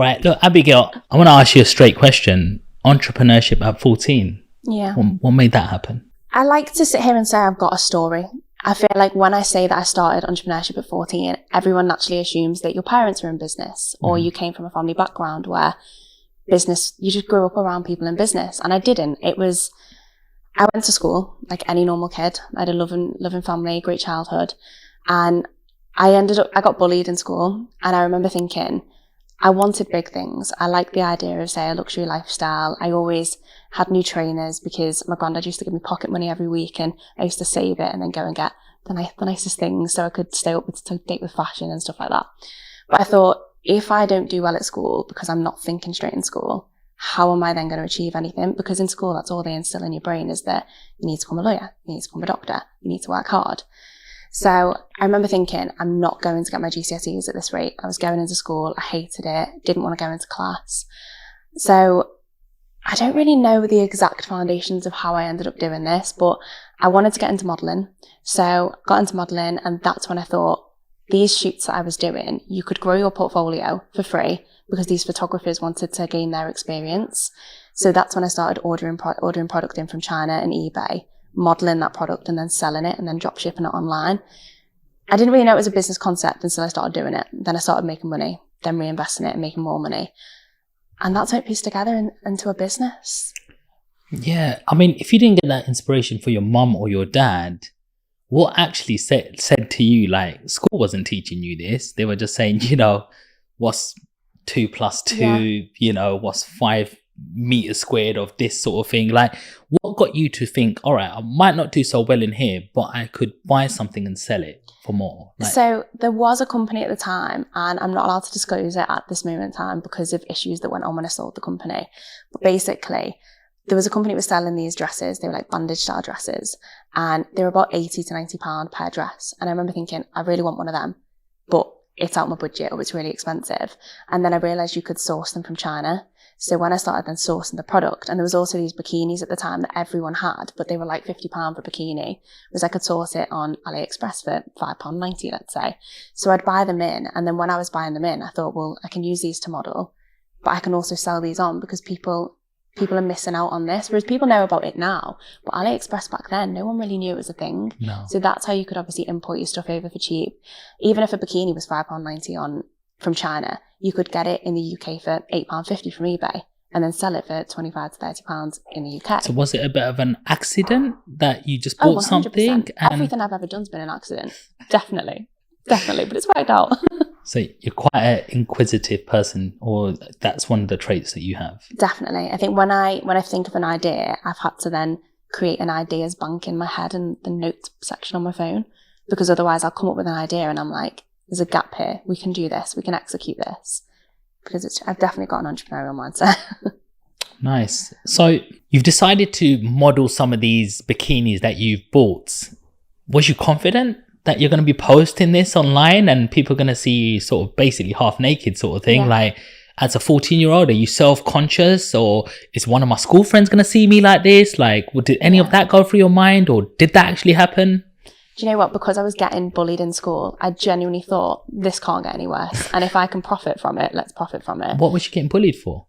Right. Look, Abigail, I want to ask you a straight question. Entrepreneurship at 14. Yeah. What made that happen? I like to sit here and say I've got a story. I feel like when I say that I started entrepreneurship at 14, everyone naturally assumes that your parents were in business or you came from a family background where business, you just grew up around people in business. And I didn't. I went to school like any normal kid. I had a loving family, great childhood. And I got bullied in school. And I remember thinking, I wanted big things. I liked the idea of, say, a luxury lifestyle. I always had new trainers because my granddad used to give me pocket money every week and I used to save it and then go and get the nicest things so I could stay up to date with fashion and stuff like that. But I thought, if I don't do well at school because I'm not thinking straight in school, how am I then going to achieve anything? Because in school, that's all they instill in your brain is that you need to become a lawyer, you need to become a doctor, you need to work hard. So I remember thinking, I'm not going to get my GCSEs at this rate. I was going into school, I hated it, didn't want to go into class. So I don't really know the exact foundations of how I ended up doing this, but I wanted to get into modelling. So got into modelling, and that's when I thought, these shoots that I was doing, you could grow your portfolio for free because these photographers wanted to gain their experience. So that's when I started ordering product in from China and eBay, modeling that product and then selling it and then drop shipping it online. I didn't really know it was a business concept until I started doing it. Then I started making money, then reinvesting it and making more money. And that's how it pieced together into a business. Yeah. I mean, if you didn't get that inspiration for your mum or your dad, what actually said to you, like, school wasn't teaching you this. They were just saying, what's 2 + 2, what's 5 meters squared of this sort of thing. Like, what got you to think, all right, I might not do so well in here, but I could buy something and sell it for more? So there was a company at the time, and I'm not allowed to disclose it at this moment in time because of issues that went on when I sold the company. But basically, there was a company that was selling these dresses. They were like bandage style dresses, and they were about £80 to £90 per dress. And I remember thinking, I really want one of them, but it's out my budget or it's really expensive. And then I realized you could source them from China. So when I started then sourcing the product, and there was also these bikinis at the time that everyone had, but they were like £50 for a bikini, was I could source it on AliExpress for £5.90, let's say. So I'd buy them in. And then when I was buying them in, I thought, well, I can use these to model, but I can also sell these on because people are missing out on this. Whereas people know about it now, but AliExpress back then, no one really knew it was a thing. No. So that's how you could obviously import your stuff over for cheap. Even if a bikini was £5.90 from China, you could get it in the UK for £8.50 from eBay and then sell it for £25 to £30 in the UK. So was it a bit of an accident that you just bought something? And everything I've ever done has been an accident. Definitely, but it's worked out. So you're quite an inquisitive person, or that's one of the traits that you have? Definitely. I think when I think of an idea, I've had to then create an ideas bank in my head and the notes section on my phone, because otherwise I'll come up with an idea and I'm like, there's a gap here. We can do this. We can execute this. Because I've definitely got an entrepreneurial mindset. Nice. So you've decided to model some of these bikinis that you've bought. Was you confident that you're going to be posting this online and people are going to see you sort of basically half naked sort of thing? Yeah. Like, as a 14-year-old, are you self-conscious, or is one of my school friends going to see me like this? Like, did any of that go through your mind, or did that actually happen? Do you know what? Because I was getting bullied in school, I genuinely thought, this can't get any worse. And if I can profit from it, let's profit from it. What was you getting bullied for?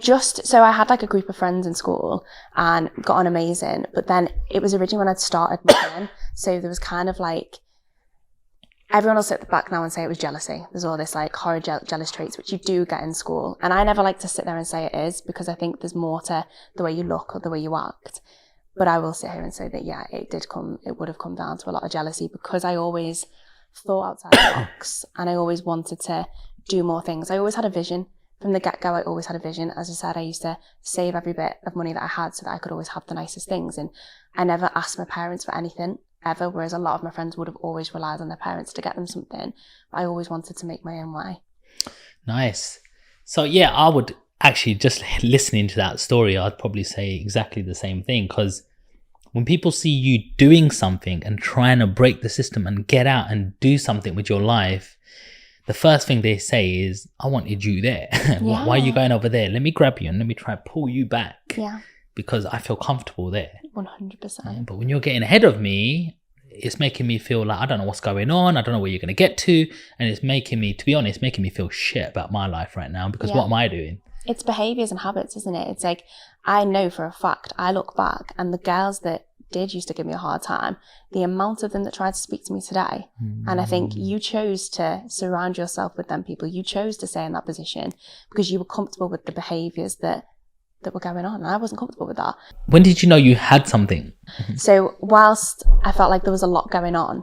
So I had like a group of friends in school and got on amazing. But then it was originally when I'd started modeling. So there was kind of like, everyone will sit back now and say it was jealousy. There's all this like horror jealous traits, which you do get in school. And I never like to sit there and say it is, because I think there's more to the way you look or the way you act. But I will sit here and say that, yeah, it would have come down to a lot of jealousy, because I always thought outside the box and I always wanted to do more things. I always had a vision. From the get-go, I always had a vision. As I said, I used to save every bit of money that I had so that I could always have the nicest things. And I never asked my parents for anything, ever, whereas a lot of my friends would have always relied on their parents to get them something. But I always wanted to make my own way. Nice. So, yeah, I would actually, just listening to that story, I'd probably say exactly the same thing, because when people see you doing something and trying to break the system and get out and do something with your life, the first thing they say is, I wanted you there. Yeah. Why are you going over there? Let me grab you and let me try to pull you back. Yeah. Because I feel comfortable there. 100%. Yeah, but when you're getting ahead of me, it's making me feel like I don't know what's going on. I don't know where you're going to get to. And it's making me, to be honest, making me feel shit about my life right now because what am I doing? It's behaviours and habits, isn't it? It's like, I know for a fact, I look back and the girls that did used to give me a hard time, the amount of them that tried to speak to me today. And I think you chose to surround yourself with them people. You chose to stay in that position because you were comfortable with the behaviours that were going on. And I wasn't comfortable with that. When did you know you had something? So whilst I felt like there was a lot going on,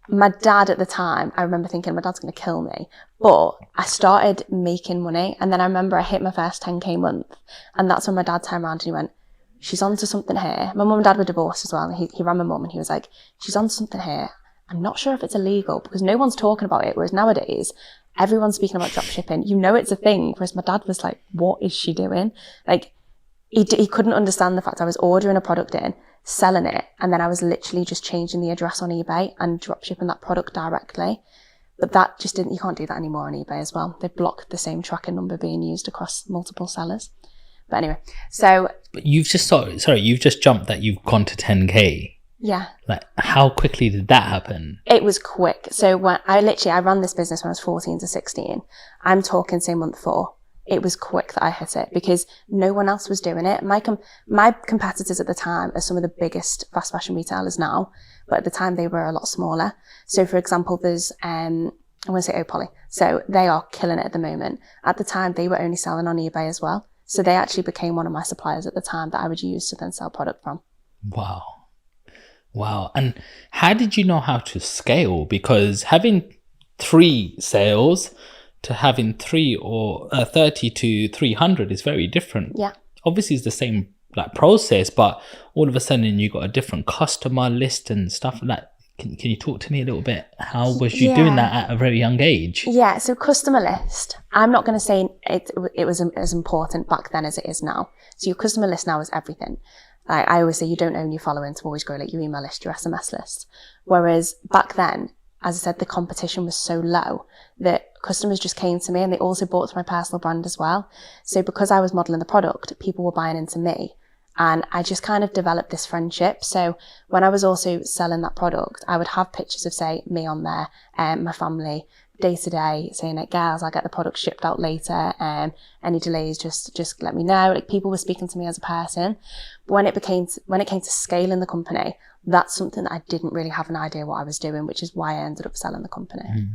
my dad at the time, I remember thinking my dad's going to kill me, but I started making money. And then I remember I hit my first 10k month. And that's when my dad turned around and he went, she's onto something here. My mum and dad were divorced as well. And he ran my mum and he was like, she's onto something here. I'm not sure if it's illegal because no one's talking about it. Whereas nowadays, everyone's speaking about dropshipping. You know it's a thing. Whereas my dad was like, what is she doing? Like, he couldn't understand the fact I was ordering a product in, selling it, and then I was literally just changing the address on eBay and dropshipping that product directly. But that just didn't, you can't do that anymore on eBay as well. They blocked the same tracking number being used across multiple sellers. But anyway, so. But you've just, you've just jumped that you've gone to 10k. Yeah. Like, how quickly did that happen? It was quick. So when I ran this business when I was 14 to 16. I'm talking, say, month 4. It was quick that I hit it because no one else was doing it. My competitors at the time are some of the biggest fast fashion retailers now, but at the time they were a lot smaller. So for example, there's, I want to say Opoly. So they are killing it at the moment. At the time, they were only selling on eBay as well. So they actually became one of my suppliers at the time that I would use to then sell product from. Wow. And how did you know how to scale? Because having 3 sales to having 3 or 30 to 300 is very different. Yeah. Obviously it's the same like process, but all of a sudden you got a different customer list and stuff like that. Can you talk to me a little bit? How was you doing that at a very young age? Yeah, so customer list, I'm not going to say it was as important back then as it is now. So your customer list now is everything. Like I always say, you don't own your following to always grow like your email list, your SMS list. Whereas back then, as I said, the competition was so low that customers just came to me and they also bought through my personal brand as well. So because I was modeling the product, people were buying into me. And I just kind of developed this friendship. So when I was also selling that product, I would have pictures of, say, me on there, my family, day to day, saying, like, girls, I'll get the product shipped out later. Any delays, just let me know. Like, people were speaking to me as a person. But when it came to scaling the company, that's something that I didn't really have an idea what I was doing, which is why I ended up selling the company.